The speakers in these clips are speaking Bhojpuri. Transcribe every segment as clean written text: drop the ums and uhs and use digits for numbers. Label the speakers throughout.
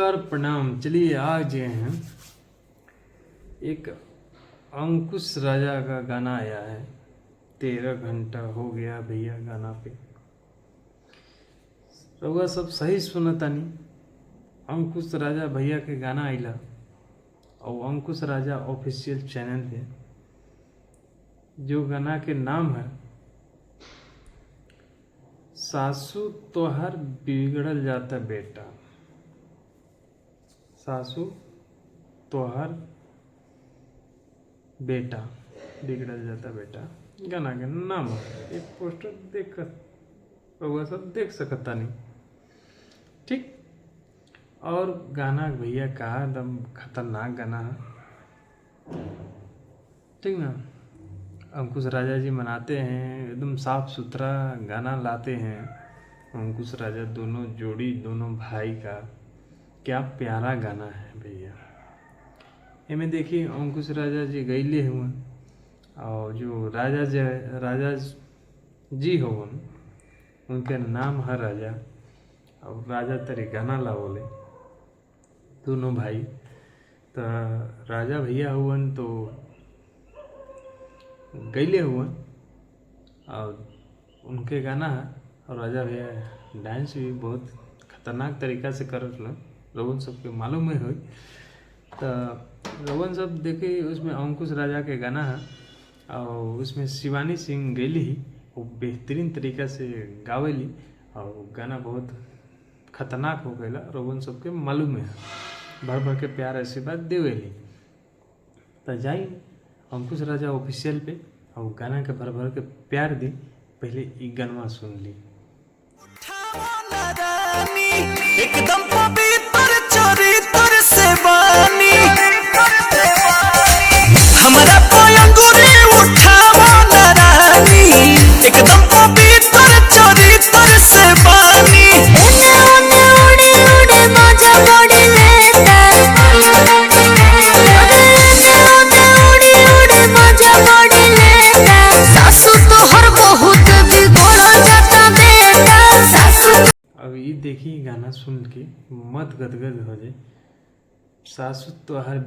Speaker 1: नमस्कार प्रणाम। चलिए आज हैं एक अंकुश राजा का गाना आया है। 13 घंटा हो गया भैया गाना पे। रउआ सब सही सुनतानी। अंकुश राजा भैया के गाना आइला और अंकुश राजा ऑफिशियल चैनल पे जो गाना के नाम है सासू तोहर बिगड़ल जाता बेटा। सासू तोहर बेटा बिगड़ल जाता बेटा गाना के नाम है। एक पोस्टर देख कर रउआ सब देख सकता नहीं। ठीक। और गाना भैया का एकदम खतरनाक गाना है। ठीक ना। अंकुश राजा जी मनाते हैं, एकदम साफ सुथरा गाना लाते हैं। अंकुश राजा दोनों जोड़ी, दोनों भाई का क्या प्यारा गाना है भैया। इनमें देखिए अंकुश राजा जी गईले हुए और जो राजा जी हो उनके नाम है राजा और राजा तरी गाना लाओले दोनों भाई। तो राजा भैया हुवन तो गईले हुवन और उनके गाना है। और राजा भैया डांस भी बहुत खतरनाक तरीका से करत लोगन सबके मालूम है। तो लोगन सब देखे उसमें अंकुश राजा के गाना है और उसमें शिवानी सिंह गईली ही वो बेहतरीन तरीका से गावेली और गाना बहुत खतरनाक हो गया। लोगन सबके मालूम है, भर भर के प्यार आशीर्वाद देवेली। तो जाई अंकुश राजा ऑफिशियल पे और गाना के भर भर के प्यार दी। पहले ई गाना सुन ली।
Speaker 2: एकदम पवित्र चरित्र से बानी हमारा पयंगुरी उठावा नारानी। एकदम पवित्र चरित्र से बानी
Speaker 3: एने ओने उड़ी उड़ी मजा बड़ी लेता। एने ओने उड़ी उड़ी मजा बड़ी लेता। सासू तोहर बहुत बिगड़ल जाता बेटा। सासू
Speaker 1: अब ये देखी गाना सुन के मत गदगद हो जाए। सासू तोहर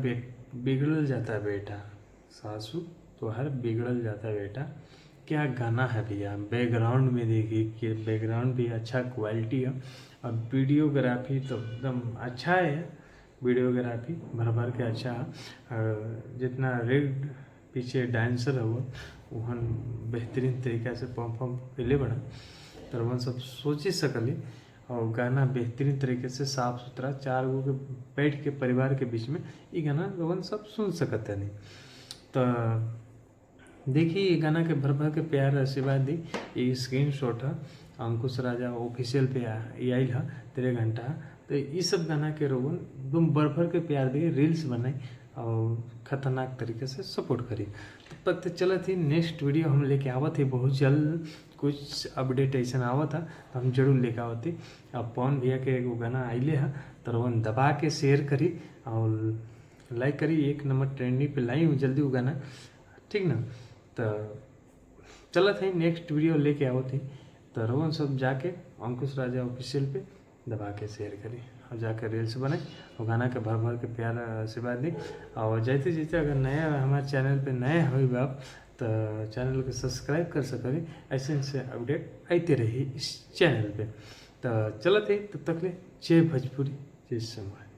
Speaker 1: बिगड़ल जाता बेटा। सासू तोहर बिगड़ल जाता बेटा। क्या गाना है भैया। बैकग्राउंड में देखिए कि बैकग्राउंड भी अच्छा क्वालिटी है और वीडियोग्राफी तो एकदम अच्छा है। वीडियोग्राफी भर भर के अच्छा है। जितना रेड पीछे डांसर है वह बेहतरीन तरीका से परफॉर्म पहले बढ़ा तो वह सब सोच ही सकली। और गाना बेहतरीन तरीके से साफ सुथरा 4 गो के बैठ के परिवार के बीच में ये गाना लोगन सब सुन सकते नहीं। तो देखिए ये गाना के भर भर के प्यार आशीर्वाद दी। ये स्क्रीन शॉट है अंकुश राजा ऑफिशियल पे ये आयल है 13 घंटा। तो ये सब गाना के रोगन एकदम भर भर के प्यार दिए, रील्स बनाई और खतरनाक तरीके से सपोर्ट करी। तब तक तो चलत ही नेक्स्ट वीडियो हम लेके आवत ही बहुत जल्द। कुछ अपडेट ऐसा आवत था तो हम जरूर लेके आवत ही। अब पवन भैया के एगो गाना आइले है तो रोहन दबा के शेयर करी और लाइक करी। 1 नंबर ट्रेंडिंग पे लाई हूँ जल्दी वो गाना। ठीक ना। तो चलत है नेक्स्ट वीडियो लेके आवत ही तो रोहन सब जाके अंकुश राजा ऑफिशियल पे दबा के शेयर करी और जाकर रील्स बनाए और गाना के भर भर के प्यार आशीर्वाद दी। और जैसे जैसे अगर नया हमारे चैनल पे नए हो आप तो चैनल को सब्सक्राइब कर सकें। ऐसे ऐसे अपडेट आते रही इस चैनल पे। तो चलते तब तक ले जय भोजपुरी जय समय।